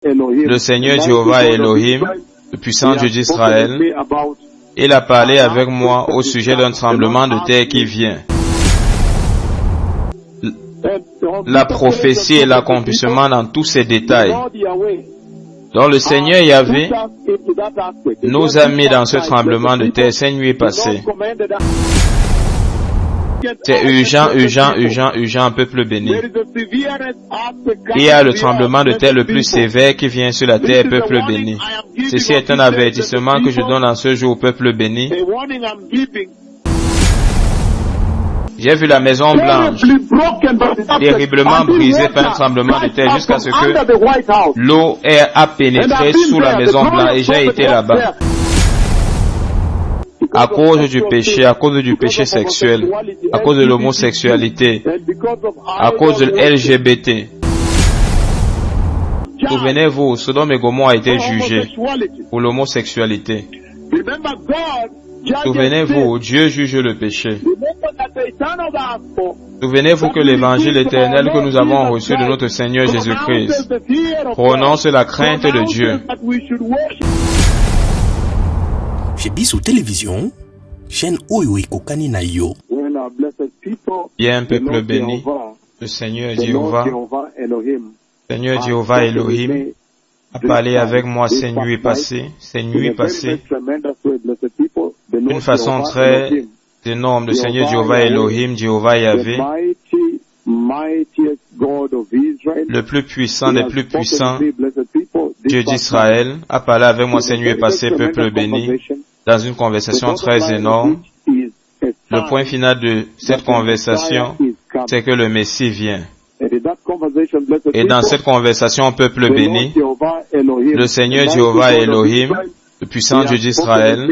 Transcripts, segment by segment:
Le Seigneur Jéhovah Elohim, le puissant Dieu d'Israël, il a parlé avec moi au sujet d'un tremblement de terre qui vient. La prophétie et l'accomplissement dans tous ses détails. Donc le Seigneur Yahvé nous a mis dans ce tremblement de terre ces nuits passées. C'est urgent, urgent, urgent, urgent, peuple béni. Il y a le tremblement de terre le plus sévère qui vient sur la terre, peuple béni. Ceci est un avertissement que je donne en ce jour au peuple béni. J'ai vu la Maison Blanche terriblement brisée par un tremblement de terre jusqu'à ce que l'eau a pénétré sous la Maison Blanche et j'ai été là-bas. À cause du péché sexuel, à cause de l'homosexualité, à cause de LGBT. Souvenez-vous, Sodome et Gomorrhe a été jugé pour l'homosexualité. Souvenez-vous, Dieu juge le péché. Souvenez-vous que l'évangile éternel que nous avons reçu de notre Seigneur Jésus-Christ prononce la crainte de Dieu. Chez Bissou Télévision, chaîne Oyo Kokani na yo. Bien, peuple béni, le Seigneur Jéhovah Elohim a parlé avec moi ces nuits passées, d'une façon très énorme. Le Seigneur Jéhovah Elohim, Jéhovah Yahvé, le plus puissant des plus puissants, Dieu d'Israël, a parlé avec moi ces nuits passées, peuple béni, dans une conversation très énorme. Le point final de cette conversation, c'est que le Messie vient. Et dans cette conversation, peuple béni, le Seigneur Jéhovah Elohim, le puissant Dieu d'Israël,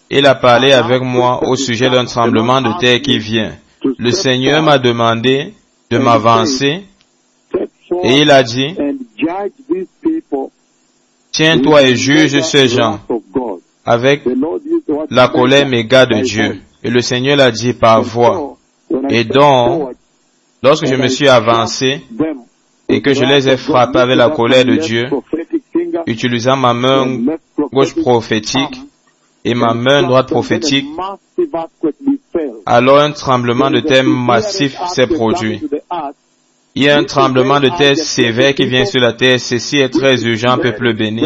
il a parlé avec moi au sujet d'un tremblement de terre qui vient. Le Seigneur m'a demandé de m'avancer et il a dit, tiens-toi et juge ces gens avec la colère méga de Dieu. Et le Seigneur l'a dit par voix. Et donc, lorsque je me suis avancé et que je les ai frappés avec la colère de Dieu, utilisant ma main gauche prophétique et ma main droite prophétique, alors un tremblement de terre massif s'est produit. Il y a un tremblement de terre sévère qui vient sur la terre. Ceci est très urgent, peuple béni.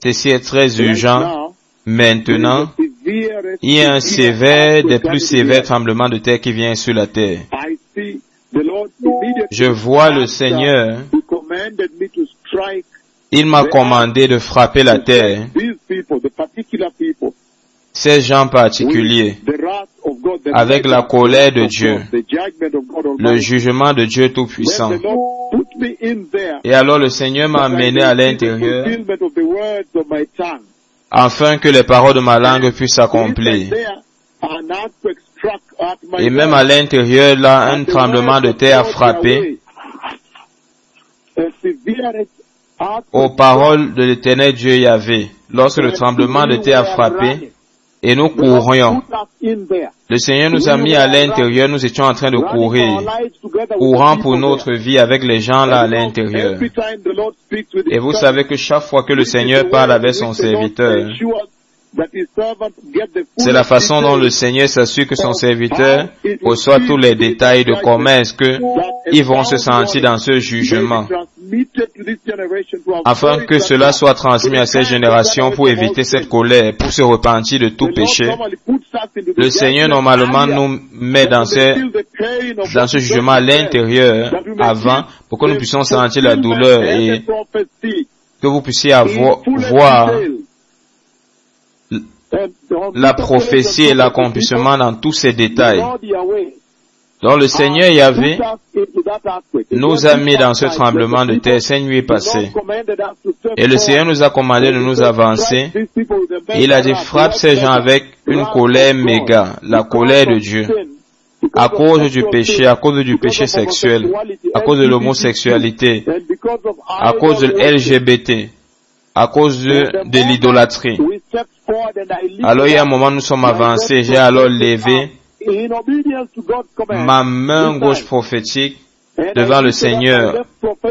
Ceci est très urgent. Maintenant, il y a un sévère, des plus sévères tremblements de terre qui vient sur la terre. Je vois le Seigneur. Il m'a commandé de frapper la terre. Ces gens particuliers, avec la colère de Dieu, le jugement de Dieu Tout-Puissant. Et alors le Seigneur m'a amené à l'intérieur, afin que les paroles de ma langue puissent s'accomplir. Et même à l'intérieur, là, un tremblement de terre a frappé aux paroles de l'Éternel Dieu Yahvé. Lorsque le tremblement de terre a frappé, et nous courions. Le Seigneur nous a mis à l'intérieur, nous étions en train de courir, courant pour notre vie avec les gens là à l'intérieur. Et vous savez que chaque fois que le Seigneur parle avec son serviteur, c'est la façon dont le Seigneur s'assure que son serviteur reçoit tous les détails de comment est-ce que ils vont se sentir dans ce jugement, afin que cela soit transmis à cette génération pour éviter cette colère, pour se repentir de tout péché. Le Seigneur normalement nous met dans ce jugement à l'intérieur avant, pour que nous puissions sentir la douleur et que vous puissiez voir la prophétie et l'accomplissement dans tous ses détails. Donc le Seigneur Yahvé nous a mis dans ce tremblement de terre ces nuits passées. Et le Seigneur nous a commandé de nous avancer. Et il a dit, frappe ces gens avec une colère méga, la colère de Dieu. À cause du péché sexuel, à cause de l'homosexualité, à cause de LGBT, à cause de l'idolâtrie. Alors il y a un moment nous sommes avancés, j'ai alors levé ma main gauche prophétique devant le Seigneur,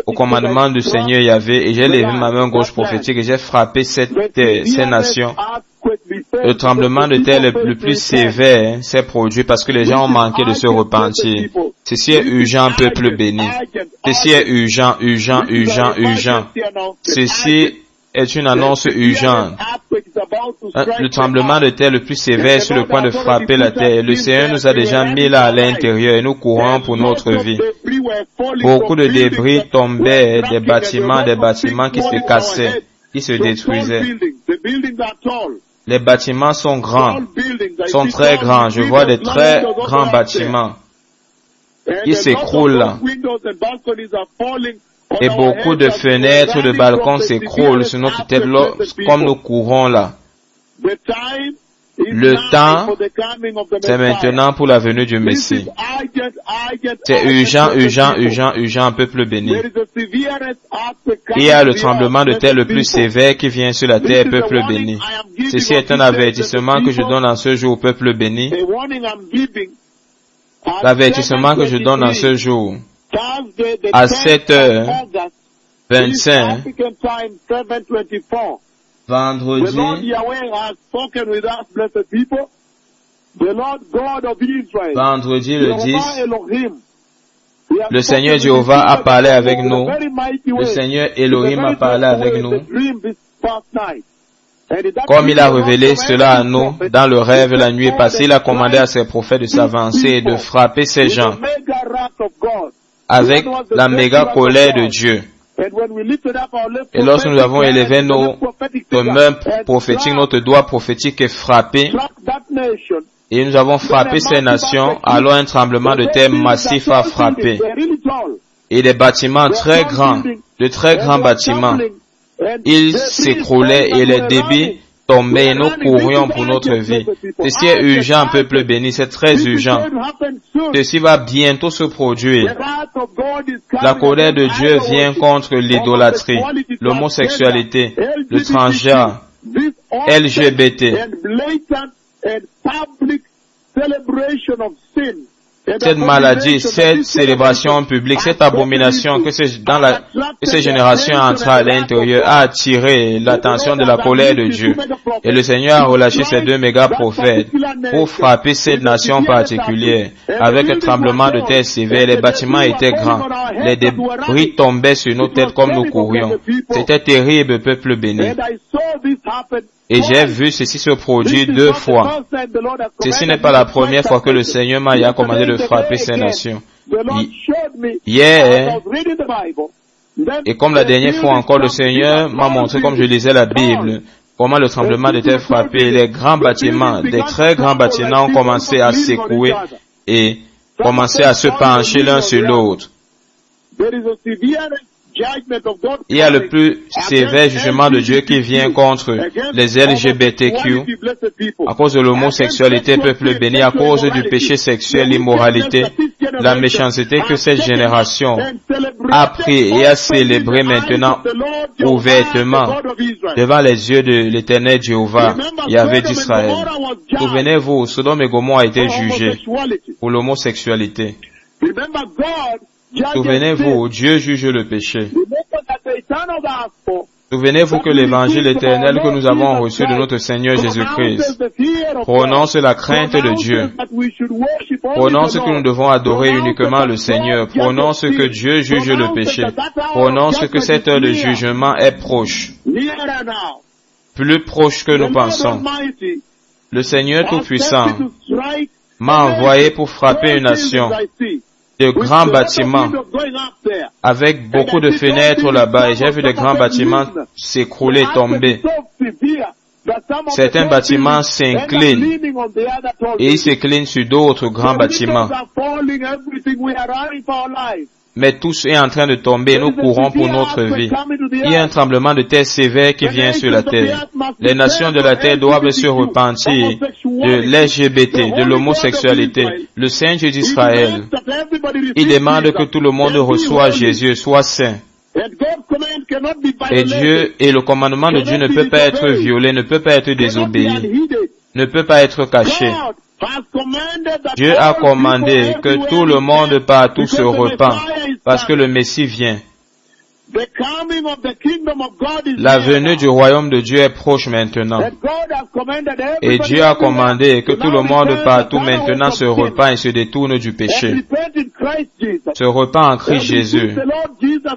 au commandement du Seigneur Yahvé, et j'ai levé ma main gauche prophétique et j'ai frappé ces nations. Le tremblement de terre le plus sévère s'est produit parce que les gens ont manqué de se repentir. Ceci est urgent, peuple béni. Ceci est urgent, urgent, urgent, urgent. Ceci est une annonce urgente. Le tremblement de terre le plus sévère est sur le point de frapper la terre. Le Seigneur nous a déjà mis là à l'intérieur et nous courons pour notre vie. Beaucoup de débris tombaient des bâtiments qui se cassaient, qui se détruisaient. Les bâtiments sont grands, sont très grands. Je vois des très grands bâtiments qui s'écroulent là. Et beaucoup de fenêtres, de balcons s'écroulent sur notre tête comme nous courons là. Le temps, c'est maintenant pour la venue du Messie. C'est urgent, urgent, urgent, urgent, peuple béni. Il y a le tremblement de terre le plus sévère qui vient sur la terre, peuple béni. Ceci est un avertissement que je donne en ce jour, peuple béni. L'avertissement que je donne en ce jour. À 7h25, vendredi, le 10, le Seigneur Jéhovah a parlé avec nous. Le Seigneur Elohim a parlé avec nous. Comme il a révélé cela à nous dans le rêve la nuit passée, il a commandé à ses prophètes de s'avancer et de frapper ces gens avec la méga colère de Dieu. Et lorsque nous avons élevé nos mains prophétiques, notre doigt prophétique est frappé, et nous avons frappé ces nations, alors un tremblement de terre massif a frappé. Et des bâtiments très grands, de très grands bâtiments, ils s'écroulaient et les débits tombaient et nous courions pour notre vie. Ceci est urgent, peuple béni, c'est très urgent. Ceci va bientôt se produire. La colère de Dieu vient contre l'idolâtrie, l'homosexualité, le transgenre, LGBT. Cette maladie, cette célébration publique, cette abomination que ces générations entrées à l'intérieur a attiré l'attention de la colère de Dieu. Et le Seigneur a relâché ces deux méga prophètes pour frapper cette nation particulière. Avec un tremblement de terre sévère, les bâtiments étaient grands. Les débris tombaient sur nos têtes comme nous courions. C'était terrible, peuple béni. Et j'ai vu ceci se produire 2 fois. Ceci n'est pas la première fois que le Seigneur m'a commandé de frapper ces nations. Hier, et comme la dernière fois encore, le Seigneur m'a montré, comme je lisais la Bible, comment le tremblement de terre frappait. Les grands bâtiments, des très grands bâtiments ont commencé à s'écrouler et commencé à se pencher l'un sur l'autre. Il y a le plus sévère jugement de Dieu qui vient contre les LGBTQ à cause de l'homosexualité, peuple béni, à cause du péché sexuel, l'immoralité, la méchanceté que cette génération a pris et a célébré maintenant ouvertement devant les yeux de l'Éternel Jéhovah, Yahvé d'Israël. Souvenez-vous, Sodome et Gomorrhe a été jugé pour l'homosexualité. Souvenez-vous, Dieu juge le péché. Souvenez-vous que l'évangile éternel que nous avons reçu de notre Seigneur Jésus-Christ prononce la crainte de Dieu, prononce que nous devons adorer uniquement le Seigneur, prononce que Dieu juge le péché, prononce que cette heure de jugement est proche, plus proche que nous pensons. Le Seigneur Tout-Puissant m'a envoyé pour frapper une nation, de grands bâtiments, avec beaucoup de fenêtres là-bas, et j'ai vu de grands bâtiments s'écrouler, tomber. Certains bâtiments s'inclinent, et ils s'inclinent sur d'autres grands bâtiments. Mais tout est en train de tomber, nous courons pour notre vie. Il y a un tremblement de terre sévère qui vient sur la terre. Les nations de la terre doivent se repentir de l'LGBT, de l'homosexualité. Le Saint Dieu d'Israël, il demande que tout le monde reçoive Jésus, soit saint. Et Dieu, et le commandement de Dieu ne peut pas être violé, ne peut pas être désobéi, ne peut pas être caché. Dieu a commandé que tout le monde partout se repent, parce que le Messie vient. La venue du royaume de Dieu est proche maintenant. Et Dieu a commandé que tout le monde partout maintenant se repent et se détourne du péché. Se repent en Christ Jésus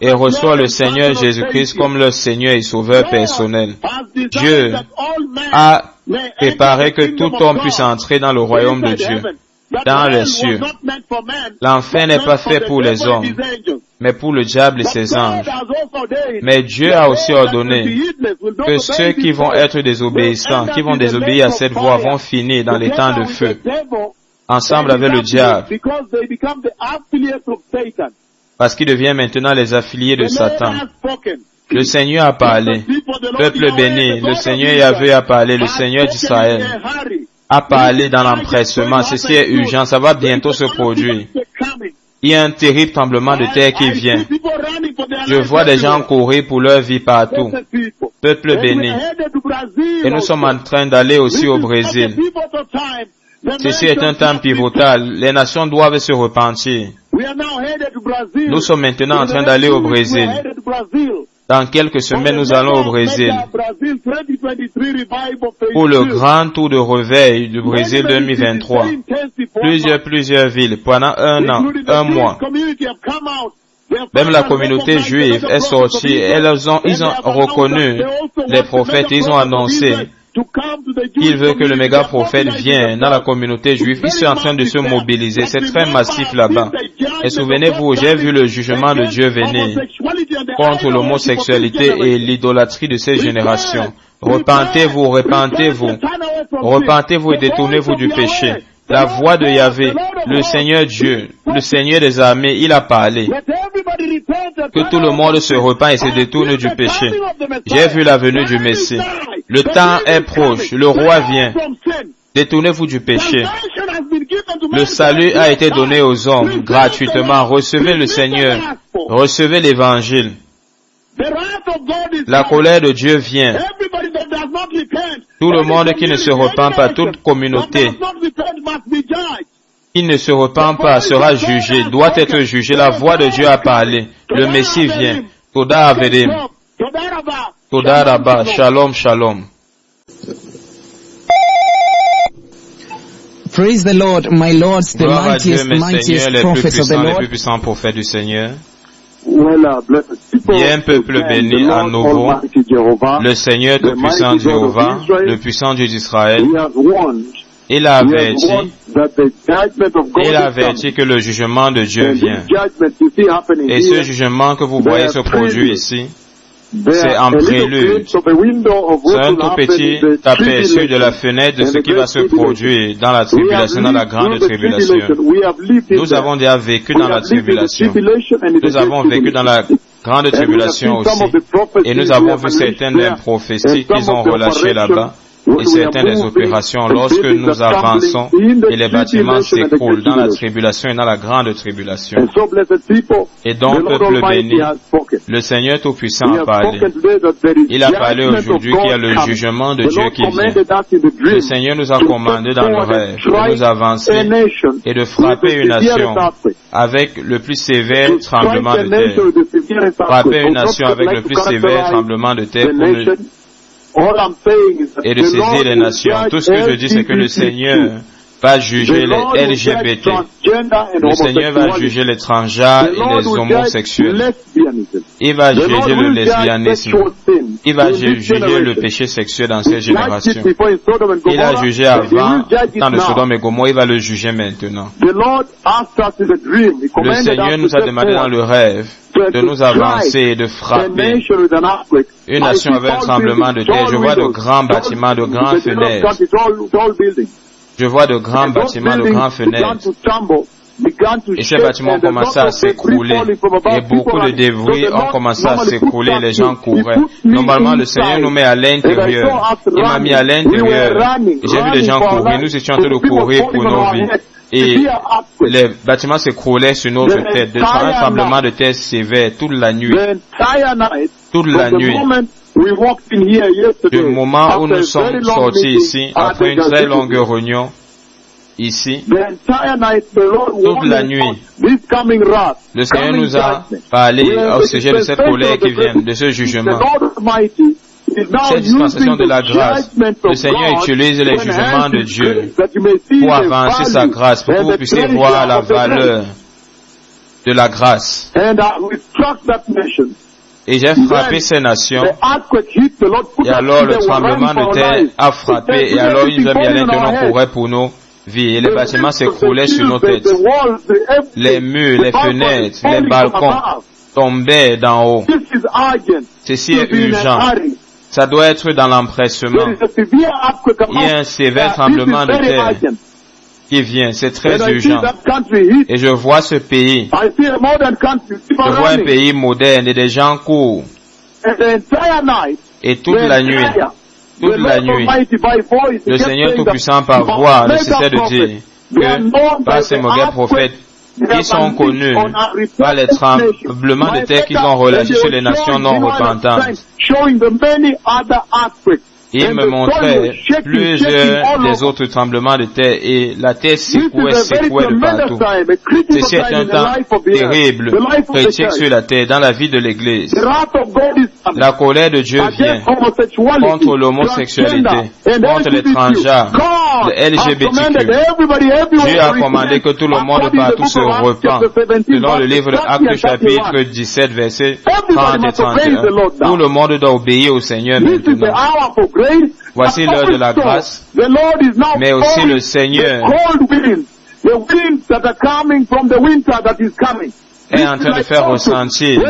et reçoit le Seigneur Jésus-Christ comme leur Seigneur et Sauveur personnel. Dieu a préparé que tout homme puisse entrer dans le royaume de Dieu, dans les cieux. L'enfer n'est pas fait pour les hommes, mais pour le diable et ses anges. Mais Dieu a aussi ordonné que ceux qui vont être désobéissants, qui vont désobéir à cette voie, vont finir dans les temps de feu, ensemble avec le diable, parce qu'ils deviennent maintenant les affiliés de Satan. Le Seigneur a parlé. Peuple béni, le Seigneur Yahvé a parlé, le Seigneur d'Israël a parlé dans l'empressement. Ceci est urgent, ça va bientôt se produire. Il y a un terrible tremblement de terre qui vient. Je vois des gens courir pour leur vie partout. Peuple béni. Et nous sommes en train d'aller aussi au Brésil. Ceci est un temps pivotal. Les nations doivent se repentir. Nous sommes maintenant en train d'aller au Brésil. Dans quelques semaines, nous allons au Brésil pour le grand tour de réveil du Brésil 2023. Plusieurs villes pendant un an, un mois. Même la communauté juive est sortie. Ils ont reconnu les prophètes. Ils ont annoncé qu'ils veulent que le méga prophète vienne dans la communauté juive. Ils sont en train de se mobiliser. C'est très massif là-bas. Et souvenez-vous, j'ai vu le jugement de Dieu venir contre l'homosexualité et l'idolâtrie de ces générations. Repentez-vous, repentez-vous. Repentez-vous et détournez-vous du péché. La voix de Yahvé, le Seigneur Dieu, le Seigneur des armées, il a parlé. Que tout le monde se repent et se détourne du péché. J'ai vu la venue du Messie. Le temps est proche, le roi vient. Détournez-vous du péché. Le salut a été donné aux hommes gratuitement. Recevez le Seigneur. Recevez l'évangile. La colère de Dieu vient. Tout le monde qui ne se repent pas, toute communauté qui ne se repent pas sera jugé, doit être jugé. La voix de Dieu a parlé. Le Messie vient. Toda Avedim. Toda Rabba. Shalom, shalom. Praise the Lord, my lords, the Gloire à Dieu, mes mightiest seigneurs, les plus prophets of the puissants, les Lord. plus puissants prophètes du Seigneur. Bien peuple béni à nouveau, le Seigneur tout-puissant Jéhovah, le puissant Dieu d'Israël, il a averti que le jugement de Dieu vient. Et ce jugement que vous voyez se produire ici, c'est en prélude. C'est un tout petit aperçu de la fenêtre de ce qui va se produire dans la tribulation, dans la grande tribulation. Nous avons déjà vécu dans la tribulation. Nous avons vécu dans la grande tribulation aussi. Et nous avons vu certaines des prophéties qu'ils ont relâchées là-bas. Et certaines des opérations lorsque nous avançons et les bâtiments s'écroulent dans la tribulation et dans la grande tribulation. Et donc, peuple béni, le Seigneur Tout-Puissant a parlé. Il a parlé aujourd'hui qu'il y a le jugement de Dieu qui vient. Le Seigneur nous a commandé dans nos rêves de nous avancer et de frapper une nation avec le plus sévère tremblement de terre. Frapper une nation avec le plus sévère tremblement de terre et de saisir les nations. Tout ce que je dis, c'est que le Seigneur va juger les LGBT. Le Seigneur va juger les transgenres et les homosexuels. Il va juger le lesbianisme. Il va juger le péché sexuel dans cette génération. Il a jugé avant, dans le Sodome et Gomorrhe, il va le juger maintenant. Le Seigneur nous a demandé dans le rêve de nous avancer et de frapper une nation avec un tremblement de terre. Je vois de grands bâtiments, de grandes fenêtres. Je vois de grands bâtiments, de grandes fenêtres. Et ces bâtiments ont commencé à s'écrouler. Et beaucoup de débris ont commencé à s'écrouler. Les gens couraient. Normalement, le Seigneur nous met à l'intérieur. Il m'a mis à l'intérieur. J'ai vu les gens courir. Nous étions en train de courir pour nos vies. Et les bâtiments s'écroulaient sur notre tête. Un tremblement de terre sévère toute la nuit. Toute la nuit. Du moment où nous sommes sortis ici, après une très longue réunion, ici, toute la nuit, le Seigneur nous a parlé au sujet de cette colère qui vient, de ce jugement. Cette dispensation de la grâce, le Seigneur utilise les jugements de Dieu pour avancer sa grâce, pour que vous puissiez voir la valeur de la grâce. Et j'ai frappé ces nations, et alors le tremblement de terre a frappé, et alors il nous a mis à l'intérieur courait pour nos vies, et les bâtiments s'écroulaient sur nos têtes. Les murs, les fenêtres, les balcons tombaient d'en haut. Ceci est urgent. Ça doit être dans l'empressement. Il y a un sévère tremblement de terre qui vient. C'est très urgent. Et je vois ce pays. Je vois un pays moderne et des gens courent. Et toute la nuit, le Seigneur Tout-Puissant par voix ne cessait de dire que par ces mauvais prophètes qui sont connus par les tremblements de terre qu'ils ont relâchés sur les nations non repentantes. Il me montrait plusieurs des autres tremblements de terre et la terre secouait de partout. Ceci est un temps terrible, critique sur la terre, dans la vie de l'Église. La colère de Dieu vient contre l'homosexualité, contre les transgenres, les LGBTQ. Dieu a commandé que tout le monde partout se repent. Selon le livre de Actes chapitre 17, versets 30 et 31. Tout le monde doit obéir au Seigneur maintenant. Voici l'heure de la grâce, mais aussi le Seigneur est en train de faire ressentir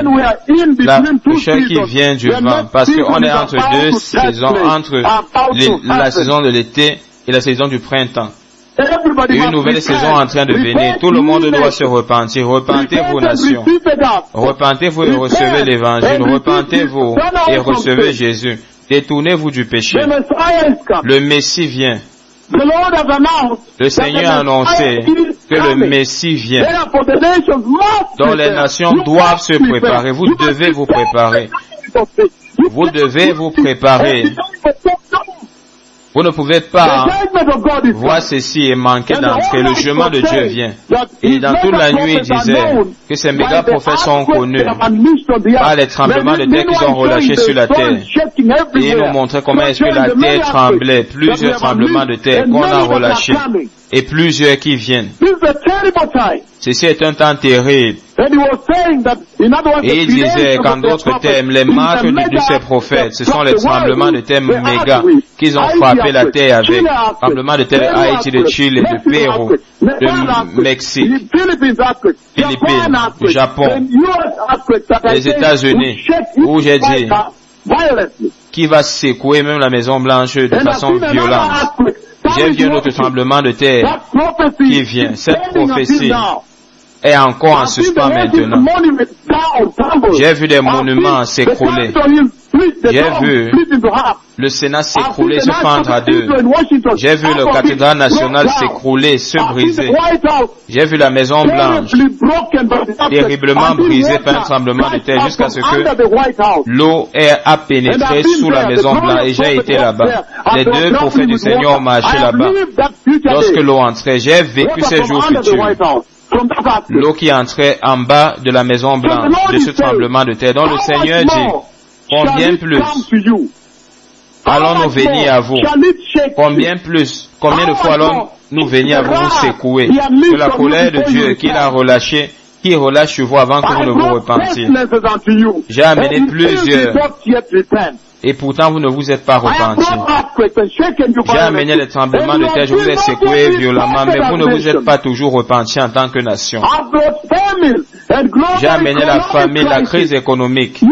la poussière qui vient du vent, parce qu'on est entre deux saisons, entre la saison de l'été et la saison du printemps. Une nouvelle saison est en train de venir. Tout le monde doit se repentir. Repentez-vous, nations. Repentez-vous et recevez l'évangile. Repentez-vous et recevez Jésus. Détournez-vous du péché. Le Messie vient. Le Seigneur a annoncé que le Messie vient. Donc les nations doivent se préparer. Vous devez vous préparer. Vous devez vous préparer. Vous ne pouvez pas voir ceci et manquer d'entrer. Le jugement de Dieu vient. Et dans toute la nuit, il disait que ces méga prophètes sont connus par les tremblements de terre qu'ils ont relâchés sur la terre. Et il nous montrait comment est-ce que la terre tremblait. Plusieurs tremblements de terre qu'on a relâchés. Et plusieurs qui viennent. Ceci est un temps terrible. Et il disait qu'en d'autres termes, les marques de ces prophètes, ce sont les tremblements de terre méga qu'ils ont frappé la terre avec. Tremblements de terre Haïti, de Chili, de Pérou, de Mexique, Philippines, du Japon, les États-Unis, où j'ai dit qui va secouer même la Maison Blanche de façon violente. J'ai vu un autre tremblement de terre qui vient. Cette prophétie est encore en suspens maintenant. J'ai vu des monuments s'écrouler. J'ai vu le Sénat s'écrouler, se fendre à deux. J'ai vu le cathédrale nationale s'écrouler, se briser. J'ai vu la Maison Blanche terriblement brisée par un tremblement de terre jusqu'à ce que l'eau a pénétré sous la Maison Blanche et j'ai été là-bas. Les deux prophètes du Seigneur ont marché là-bas. Lorsque l'eau entrait, j'ai vécu ces jours futurs. L'eau qui entrait en bas de la Maison Blanche, de ce tremblement de terre. Donc le Seigneur dit, combien plus allons-nous venir à vous? Combien plus? Combien de fois allons-nous venir à vous secouer? Que la colère de Dieu qu'il a relâchée, qui relâche sur vous avant que vous ne vous repentiez. J'ai amené plusieurs. Et pourtant, vous ne vous êtes pas repentis. J'ai amené les tremblements de terre, je vous ai secoué violemment, mais vous ne vous êtes pas toujours repentis en tant que nation. J'ai amené la famine, la crise économique.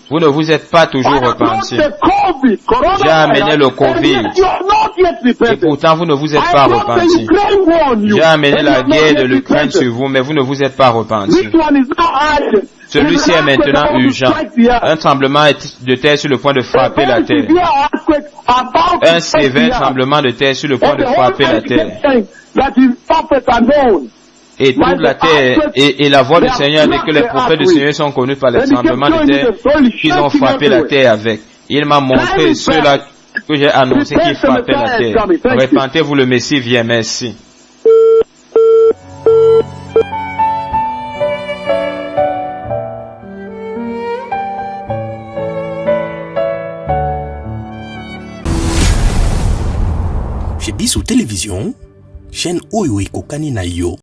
Vous ne vous êtes pas toujours repentis. J'ai amené le Covid. Et pourtant, vous ne vous êtes pas repentis. J'ai amené la guerre de l'Ukraine sur vous, mais vous ne vous êtes pas repentis. Celui-ci est maintenant urgent. Un tremblement de terre sur le point de frapper la terre. Un sévère tremblement de terre sur le point de frapper la terre. Et toute la terre, et la voix du Seigneur dit que les prophètes du Seigneur sont connus par les tremblements de terre qu'ils ont frappé la terre avec. Il m'a montré ceux-là que j'ai annoncé qu'il frappait la terre. Repentez-vous, le Messie vient, merci. Chez Bissou Télévision, chaîne Oyo Ekokani na yo.